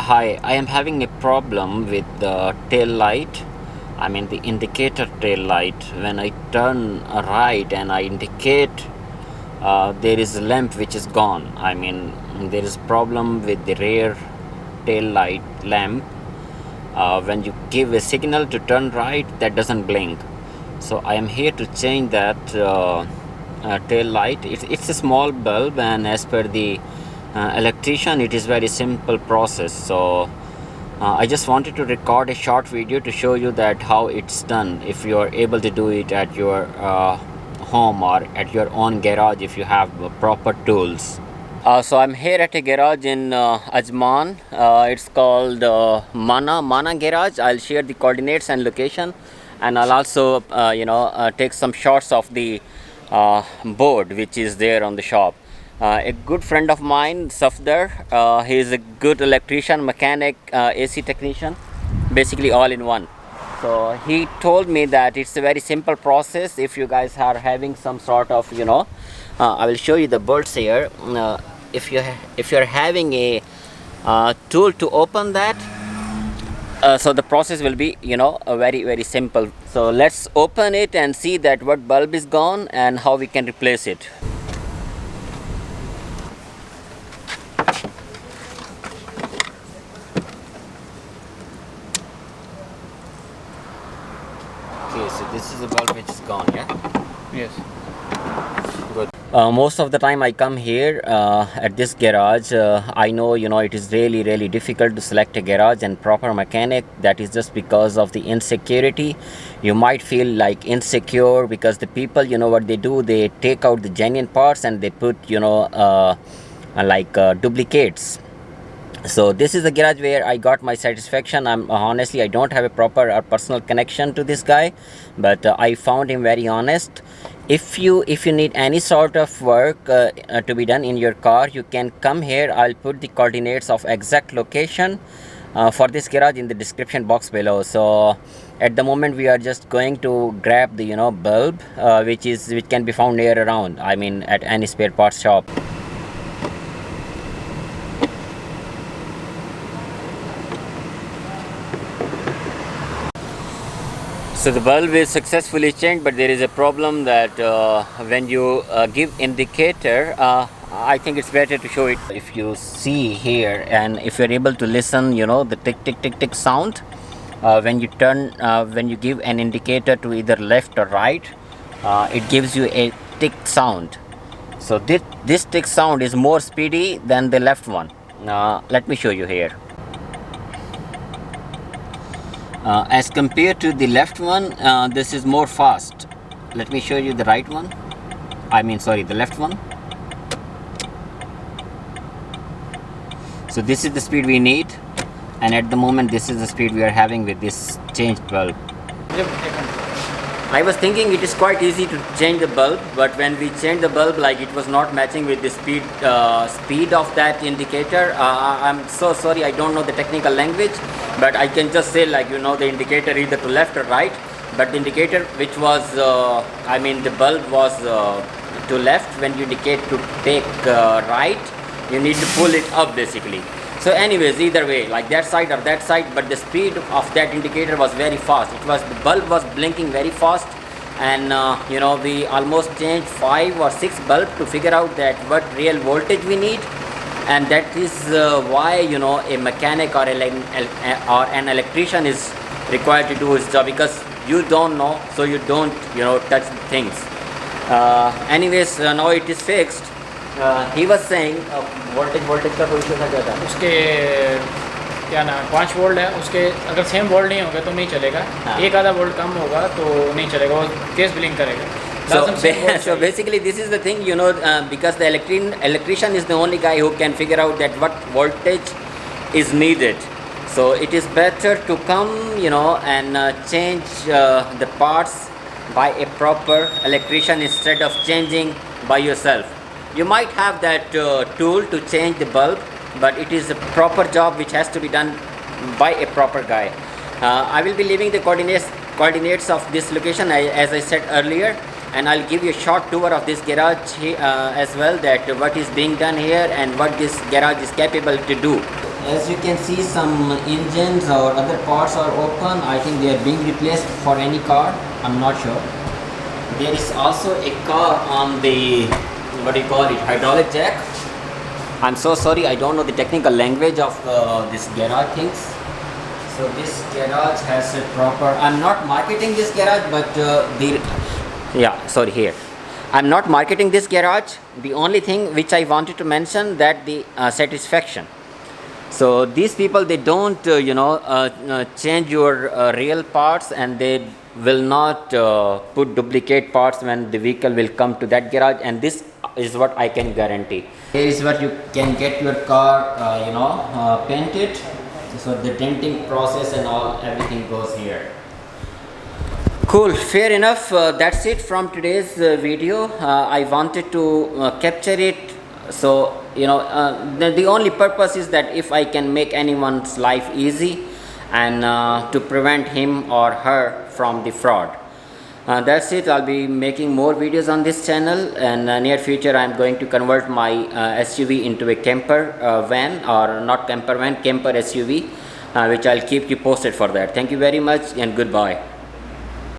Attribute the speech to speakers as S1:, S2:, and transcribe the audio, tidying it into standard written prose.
S1: Hi, I am having a problem with the tail light. I mean the indicator tail light. When I turn right and I indicate, there is a lamp which is gone. I mean there is problem with the rear tail light lamp. When you give a signal to turn right, that doesn't blink. So I am here to change that tail light. It's a small bulb, and as per the electrician, it is very simple process. So I just wanted to record a short video to show you that how it's done. If you are able to do it at your home or at your own garage, if you have proper tools. So I'm here at a garage in Ajman. It's called Mana Garage. I'll share the coordinates and location, and I'll also take some shots of the board which is there on the shop. A good friend of mine, Safdar, he is a good electrician, mechanic, AC technician, basically all in one. So he told me that it's a very simple process. If you guys are having some sort of I will show you the bolts here. If you're having a tool to open that, so the process will be very simple. So let's open it and see that what bulb is gone and how we can replace it. Okay, so this is the bulb which is gone, yeah?
S2: Yes.
S1: Good. Most of the time I come here at this garage, I know it is really difficult to select a garage and proper mechanic. That is just because of the insecurity. You might feel like insecure because the people, what they do, they take out the genuine parts and they put duplicates. So this is the garage where I got my satisfaction. Honestly, I don't have a proper or personal connection to this guy, but I found him very honest. If you need any sort of work to be done in your car, you can come here. I'll put the coordinates of exact location for this garage in the description box below. So at the moment we are just going to grab the bulb which can be found near around, I mean at any spare parts shop. So the bulb is successfully changed, but there is a problem that when you give indicator, I think it's better to show it. If you see here and if you're able to listen, the tick tick tick tick sound when you turn, when you give an indicator to either left or right, it gives you a tick sound. So this tick sound is more speedy than the left one. Let me show you here. As compared to the left one, this is more fast. Let me show you the right one. The left one. So this is the speed we need, and at the moment this is the speed we are having with this changed bulb. I was thinking it is quite easy to change the bulb, but when we changed the bulb, like it was not matching with the speed of that indicator. I'm so sorry, I don't know the technical language, but I can just say the indicator either to left or right. But the indicator which was, the bulb was to left. When you indicate to take right, you need to pull it up basically. So anyways, either way, like that side or that side, but the speed of that indicator was very fast. The bulb was blinking very fast, and we almost changed 5 or 6 bulbs to figure out that what real voltage we need. And that is why a mechanic or an electrician is required to do his job, because you don't know, so you don't touch things. Anyways, now it is fixed. He was saying voltage का कोई issue था क्या था?
S2: उसके क्या ना 5 volt है, उसके अगर सेम वोल्ट नहीं होगा तो नहीं चलेगा। एक आधा वोल्ट कम होगा तो नहीं चलेगा, वो तेज ब्लिंक करेगा।
S1: So basically this is the thing, because the electrician is the only guy who can figure out that what voltage is needed. So it is better to come and change the parts by a proper electrician instead of changing by yourself. You might have that tool to change the bulb, but it is a proper job which has to be done by a proper guy. I will be leaving the coordinates of this location as I said earlier, and I'll give you a short tour of this garage as well, that what is being done here and what this garage is capable to do. as you can see, some engines or other parts are open. I think they are being replaced for any car. I'm not sure. There is also a car on the, what do you call it, hydraulic jack. I'm so sorry, I don't know the technical language of this garage things. So this garage has a proper, I'm not marketing this garage, but here. I'm not marketing this garage. The only thing which I wanted to mention, that the satisfaction. So these people, they don't change your real parts, and they will not put duplicate parts when the vehicle will come to that garage, and this is what I can guarantee. Here is what you can get your car painted. So the denting process and all, everything goes here. Cool, fair enough. That's it from today's video. I wanted to capture it. So the only purpose is that if I can make anyone's life easy, and to prevent him or her from the fraud. That's it. I'll be making more videos on this channel, and near future I'm going to convert my SUV into a camper van, or not camper van, camper SUV, which I'll keep you posted for that. Thank you very much, and goodbye.